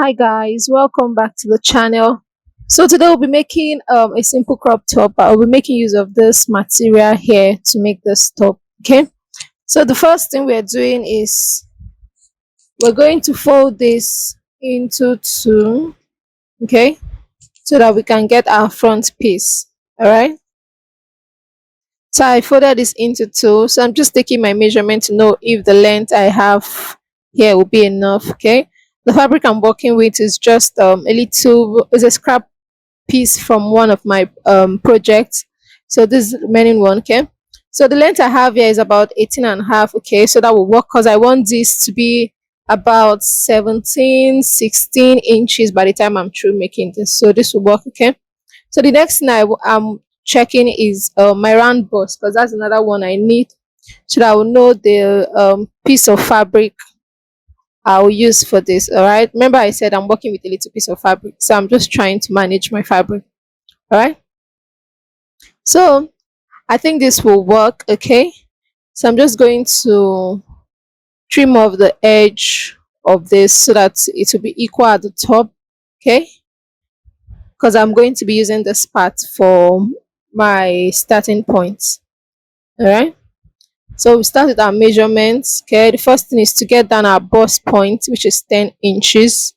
Hi guys, welcome back to the channel. So today we'll be making a simple crop top. I'll be making use of this material here to make this top. Okay. So the first thing we're doing is we're going to fold this into two. Okay, so that we can get our front piece. All right. So I folded this into two. So I'm just taking my measurement to know if the length I have here will be enough. Okay. The fabric I'm working with is just a little, is a scrap piece from one of my projects. So this is the remaining one. Okay, so the length I have here is about 18 and a half. Okay, so that will work because I want this to be about 17-16 inches by the time I'm through making this, so this will work. Okay, so the next thing I'm checking is my round bust, because that's another one I need, so that I will know the piece of fabric I'll use for this. All right, remember I said I'm working with a little piece of fabric, so I'm just trying to manage my fabric. All right, so I think this will work. Okay, so I'm just going to trim off the edge of this so that it will be equal at the top. Okay, because I'm going to be using this part for my starting point. All right, so we start with our measurements. Okay, the first thing is to get down our bust point, which is 10 inches.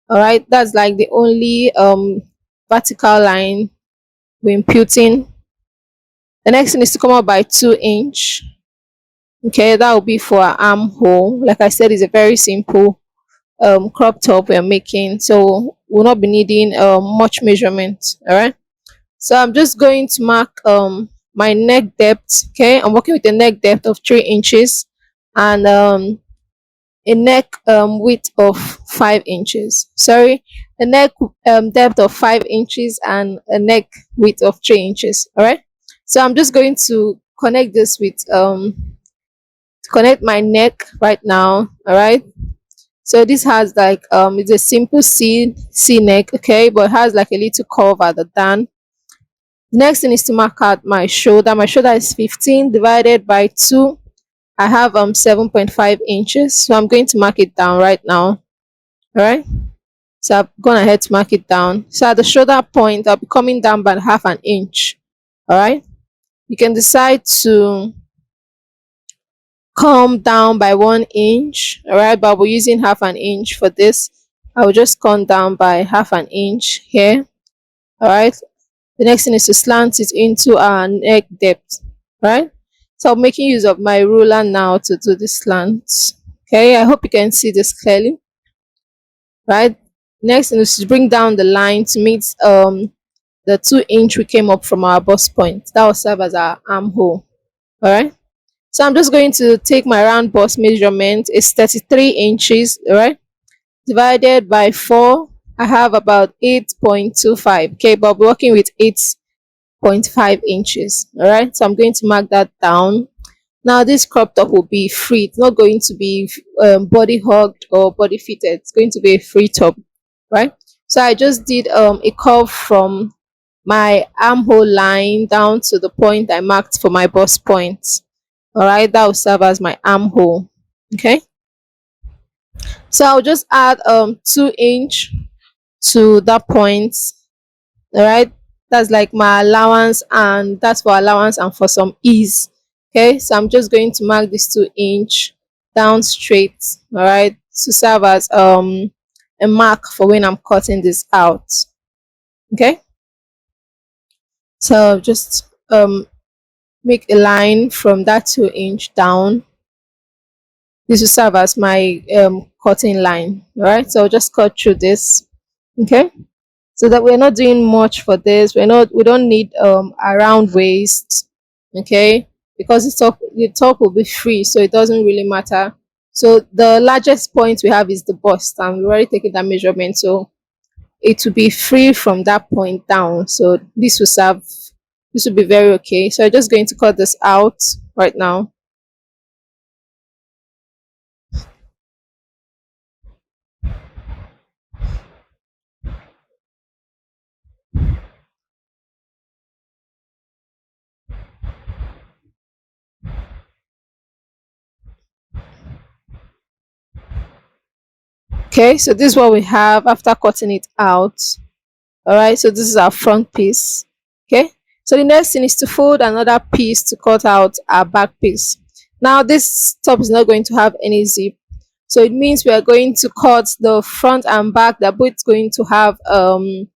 All right, that's like the only vertical line we're imputing. The next thing is to come up by 2 inch. Okay, that will be for our armhole. Like I said, it's a very simple crop top we're making, so we'll not be needing much measurement. All right, so I'm just going to mark my neck depth. Okay, I'm working with a neck depth of 3 inches and a neck width of 5 inches. Sorry, a neck depth of 5 inches and a neck width of 3 inches. All right, so I'm just going to connect this with connect my neck right now. All right, so this has like it's a simple c neck. Okay, but it has like a little curve at the down. Next thing is to mark out my shoulder. My shoulder is 15 divided by 2. I have 7.5 inches, so I'm going to mark it down right now. All right, so I've gone ahead to mark it down. So at the shoulder point, I'll be coming down by half an inch. All right, you can decide to come down by 1 inch. All right, but we're using half an inch for this. I will just come down by half an inch here. All right, the next thing is to slant it into our neck depth. Right, so I'm making use of my ruler now to do the slant. Okay, I hope you can see this clearly. Right, next thing is to bring down the line to meet the 2 inch we came up from our bust point. That will serve as our armhole. All right, so I'm just going to take my round bust measurement. It's 33 inches. All right, divided by 4. I have about 8.25. Okay, but I'm working with 8.5 inches. All right, so I'm going to mark that down. Now this crop top will be free. It's not going to be body hugged or body fitted. It's going to be a free top, right? So I just did a curve from my armhole line down to the point I marked for my bust point. All right, that will serve as my armhole. Okay, so I'll just add 2 inch to that point. All right, that's like my allowance, and that's for allowance and for some ease. Okay, so I'm just going to mark this 2 inch down straight. All right, to serve as a mark for when I'm cutting this out. Okay, so just make a line from that 2 inch down. This will serve as my cutting line. All right, so I'll just cut through this. Okay, so that we're not doing much for this. We don't need a round waist. Okay, because the top will be free, so it doesn't really matter. So the largest point we have is the bust, and we've already taken that measurement, so it will be free from that point down. So this will be very okay. So I'm just going to cut this out right now. Okay, so this is what we have after cutting it out. All right, so this is our front piece. Okay, so the next thing is to fold another piece to cut out our back piece. Now this top is not going to have any zip, so it means we are going to cut the front and back. They're both going to have um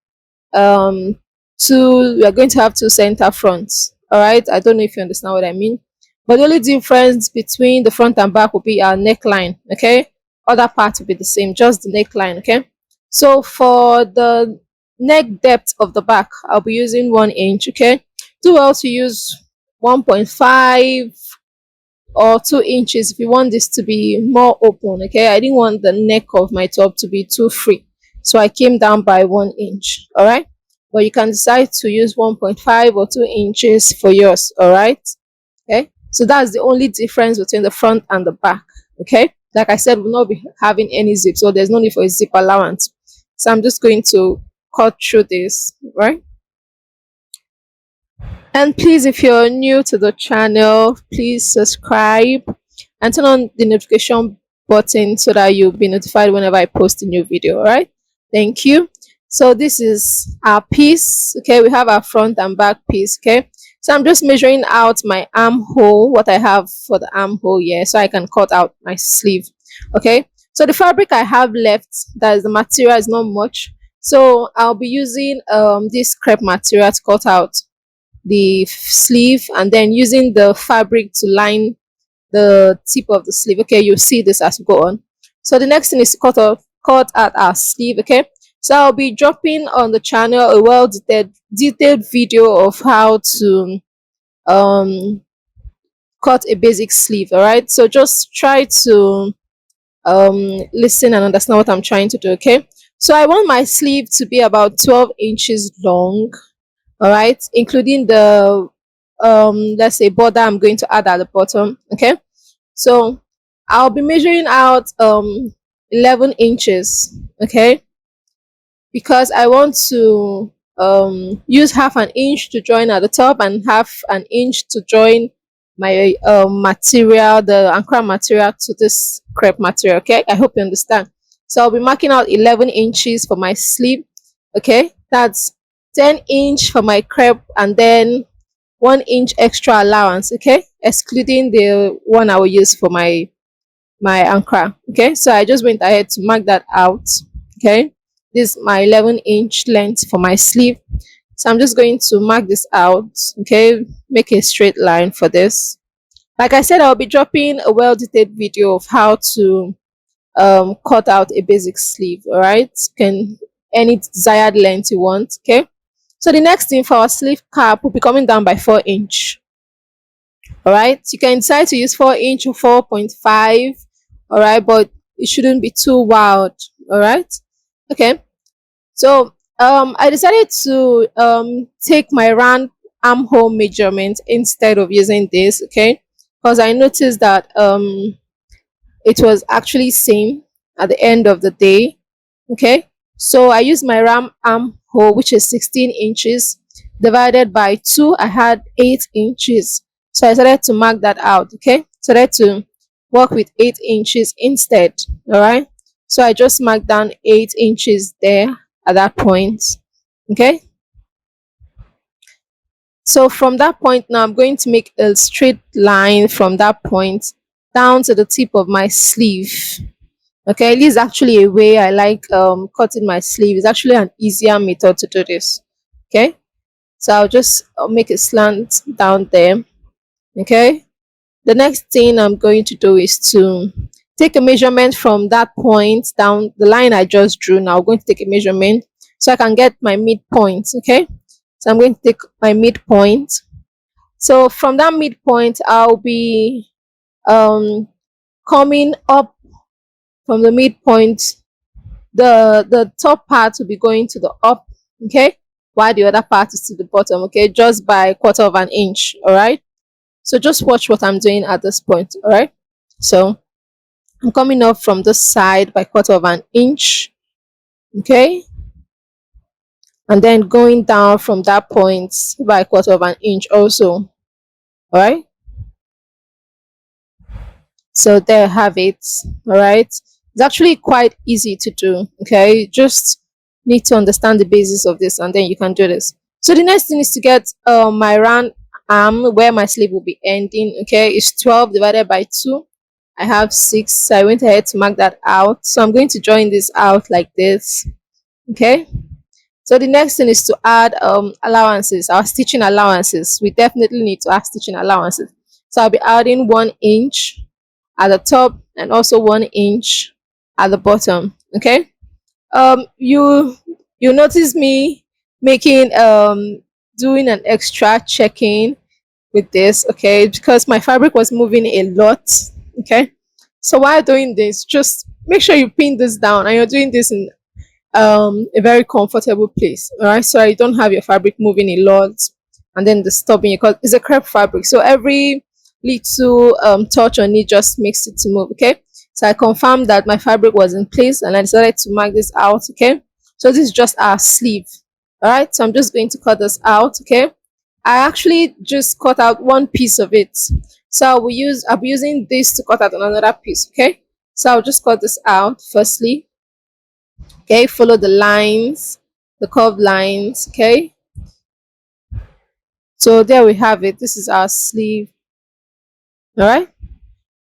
two, we are going to have two center fronts. All right, I don't know if you understand what I mean, but the only difference between the front and back will be our neckline. Okay, other parts will be the same, just the neckline. Okay, so for the neck depth of the back, I'll be using 1 inch. Okay, do well to use 1.5 or 2 inches if you want this to be more open. Okay, I didn't want the neck of my top to be too free, so I came down by 1 inch. All right, but you can decide to use 1.5 or 2 inches for yours. All right, okay, so that's the only difference between the front and the back. Okay, like I said, we'll not be having any zip, so there's no need for a zip allowance. So I'm just going to cut through this, right? And please, if you're new to the channel, please subscribe and turn on the notification button so that you'll be notified whenever I post a new video. All right, thank you. So this is our piece. Okay, we have our front and back piece. Okay, so I'm just measuring out my armhole, what I have for the armhole here, so I can cut out my sleeve. Okay, so the fabric I have left, that is the material, is not much, so I'll be using this crepe material to cut out the sleeve, and then using the fabric to line the tip of the sleeve. Okay, you'll see this as we go on. So the next thing is to cut out our sleeve. Okay, so I'll be dropping on the channel a well detailed video of how to um cut a basic sleeve. All right, so just try to listen and understand what I'm trying to do. Okay, so I want my sleeve to be about 12 inches long. All right, including the let's say border I'm going to add at the bottom. Okay, so I'll be measuring out 11 inches. Okay, because I want to use half an inch to join at the top and half an inch to join my material, the Ankara material, to this crepe material. Okay, I hope you understand. So I'll be marking out 11 inches for my sleeve. Okay, that's 10 inch for my crepe, and then 1 inch extra allowance. Okay, excluding the one I will use for my Ankara. Okay, so I just went ahead to mark that out. Okay, this is my 11-inch length for my sleeve, so I'm just going to mark this out. Okay, make a straight line for this. Like I said, I'll be dropping a well detailed video of how to cut out a basic sleeve. All right, can any desired length you want. Okay, so the next thing for our sleeve cap will be coming down by 4 inch. All right, you can decide to use 4 inch or 4.5. All right, but it shouldn't be too wild. All right, okay, so I decided to take my round armhole measurement instead of using this. Okay, because I noticed that it was actually same at the end of the day. Okay, so I used my ram armhole, which is 16 inches, divided by 2. I had 8 inches, so I decided to mark that out. Okay, so I to work with 8 inches instead. All right, so I just marked down 8 inches there at that point. Okay, so from that point, now I'm going to make a straight line from that point down to the tip of my sleeve. Okay, this is actually a way I like cutting my sleeve. It's actually an easier method to do this. Okay, so I'll just make a slant down there. Okay, the next thing I'm going to do is to take a measurement from that point down the line I just drew. Now I'm going to take a measurement so I can get my midpoint. Okay, so I'm going to take my midpoint. So from that midpoint, I'll be coming up from the midpoint. The top part will be going to the up. Okay, while the other part is to the bottom. Okay, just by 1/4 inch. All right, so just watch what I'm doing at this point. All right, so I'm coming up from this side by 1/4 inch. Okay, and then going down from that point by 1/4 inch also. All right, so there I have it. All right, It's actually quite easy to do. Okay, you just need to understand the basis of this, and then you can do this. So the next thing is to get my round arm where my sleeve will be ending. Okay, it's 12 divided by 2. I have 6, so I went ahead to mark that out. So I'm going to join this out like this. Okay, so the next thing is to add allowances, our stitching allowances. We definitely need to add stitching allowances. So I'll be adding 1 inch at the top and also 1 inch at the bottom. Okay, you notice me making doing an extra checking with this, okay, because my fabric was moving a lot. Okay, so while doing this, just make sure you pin this down and you're doing this in a very comfortable place. All right, so you don't have your fabric moving a lot and then disturbing you, because it's a crepe fabric, so every little touch on it just makes it to move. Okay, so I confirmed that my fabric was in place and I decided to mark this out. Okay, so this is just our sleeve. All right, so I'm just going to cut this out. Okay, I actually just cut out one piece of it, so I'll be using this to cut out another piece. Okay, so I'll just cut this out firstly. Okay, follow the lines, the curved lines. Okay, so there we have it. This is our sleeve. All right,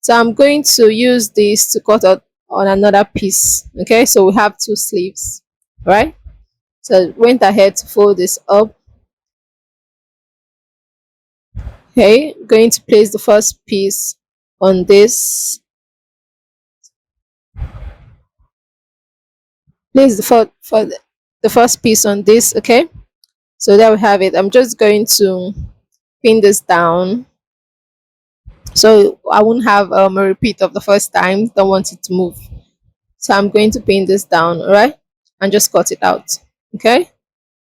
so I'm going to use this to cut out on another piece. Okay, so we have two sleeves. All right, so went ahead to fold this up. Okay, going to place the first piece on this. Place the first piece on this. Okay, so there we have it. I'm just going to pin this down so I won't have a repeat of the first time. Don't want it to move, so I'm going to pin this down. All right, and just cut it out. Okay,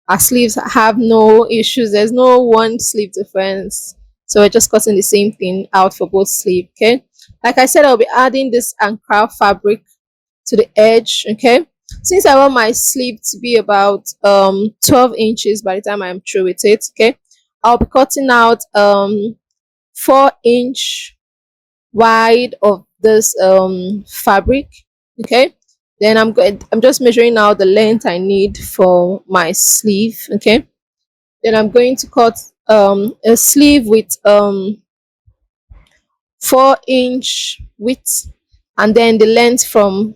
our sleeves have no issues. There's no one sleeve difference, so we're just cutting the same thing out for both sleeve. Okay, like I said, I'll be adding this Ankara fabric to the edge. Okay, since I want my sleeve to be about 12 inches by the time I'm through with it. Okay, I'll be cutting out 4 inch wide of this fabric. Okay, then I'm just measuring out the length I need for my sleeve. Okay, then I'm going to cut a sleeve with 4 inch width, and then the length from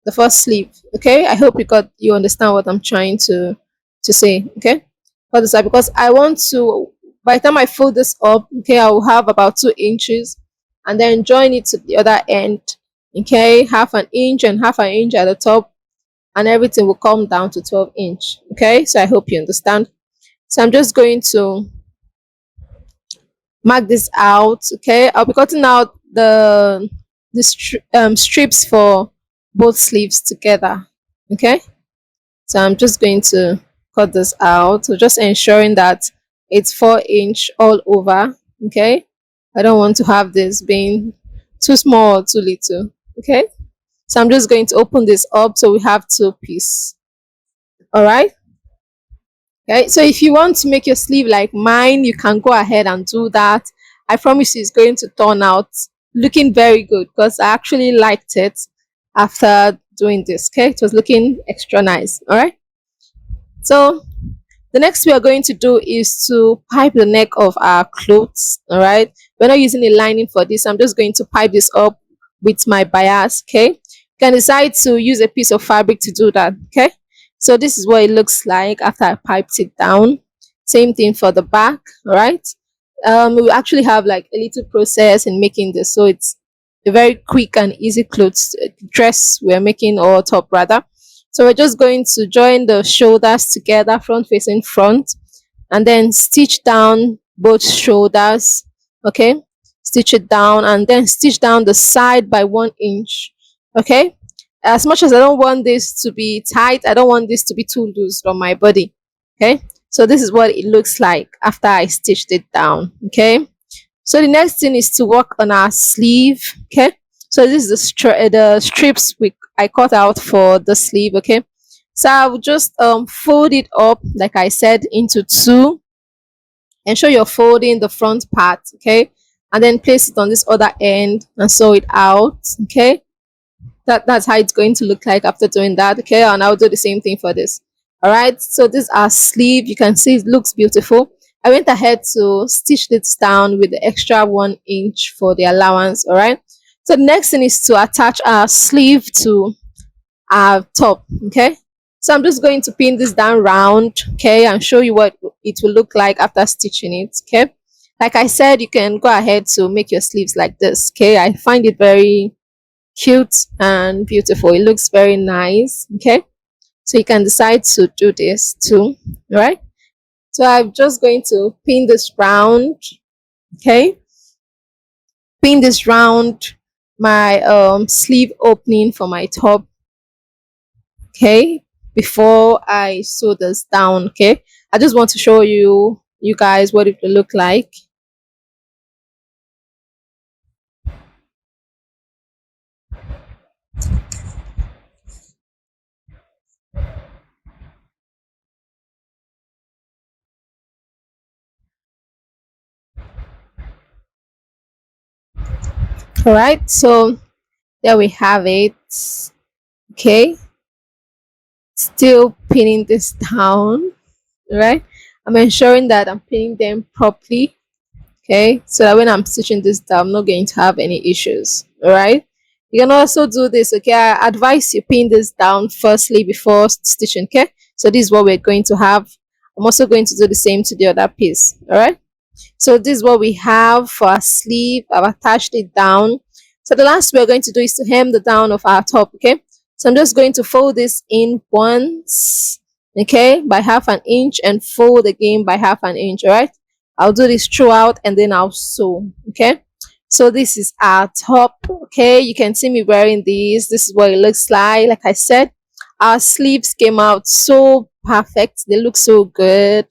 the first sleeve. Okay, I hope you understand what I'm trying to say. Okay, for this side, because I want to, by the time I fold this up, okay, I will have about 2 inches, and then join it to the other end. Okay, half an inch and half an inch at the top, and everything will come down to 12 inch. Okay, so I hope you understand. So I'm just going to mark this out. Okay, I'll be cutting out the strips for both sleeves together. Okay, so I'm just going to cut this out, so just ensuring that it's 4 inch all over. Okay, I don't want to have this being too small or too little. Okay, so I'm just going to open this up so we have two pieces. All right. Okay, so if you want to make your sleeve like mine, you can go ahead and do that. I promise you it's going to turn out looking very good, because I actually liked it after doing this. Okay, it was looking extra nice. All right, so the next we are going to do is to pipe the neck of our clothes. All right, we're not using a lining for this. I'm just going to pipe this up with my bias. Okay, you can decide to use a piece of fabric to do that. Okay, so this is what it looks like after I piped it down. Same thing for the back. All right, we actually have like a little process in making this, so it's a very quick and easy clothes dress we're making, or top rather. So we're just going to join the shoulders together, front facing front, and then stitch down both shoulders. Okay, stitch it down and then stitch down the side by 1 inch. Okay, as much as I don't want this to be tight, I don't want this to be too loose on my body. Okay, so this is what it looks like after I stitched it down. Okay, so the next thing is to work on our sleeve. Okay, so this is the strips I cut out for the sleeve. Okay, so I will just fold it up like I said into two. Ensure you're folding the front part. Okay, and then place it on this other end and sew it out. Okay, That's how it's going to look like after doing that. Okay, and I'll do the same thing for this. All right, so this is our sleeve. You can see it looks beautiful. I went ahead to stitch this down with the extra 1 inch for the allowance. All right, so the next thing is to attach our sleeve to our top. Okay, so I'm just going to pin this down round, okay, and show you what it will look like after stitching it. Okay, like I said, you can go ahead to make your sleeves like this. Okay, I find it very cute and beautiful. It looks very nice. Okay, so you can decide to do this too. All right, so I'm just going to pin this round. Okay, pin this round my sleeve opening for my top. Okay, before I sew this down. Okay, I just want to show you guys what it will look like. All right, so there we have it. Okay, still pinning this down. All right, I'm ensuring that I'm pinning them properly. Okay, so that when I'm stitching this down, I'm not going to have any issues. All right, you can also do this. Okay, I advise you pin this down firstly before stitching. Okay, so this is what we're going to have. I'm also going to do the same to the other piece. All right, so this is what we have for our sleeve. I've attached it down. So the last we're going to do is to hem the down of our top. Okay, so I'm just going to fold this in once, okay, by 1/2 inch, and fold again by 1/2 inch. All right, I'll do this throughout and then I'll sew. Okay, so this is our top. Okay, you can see me wearing this is what it looks like I said, our sleeves came out so perfect, they look so good.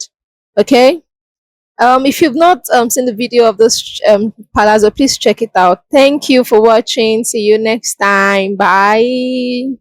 Okay, if you've not seen the video of this palazzo, please check it out. Thank you for watching. See you next time. Bye.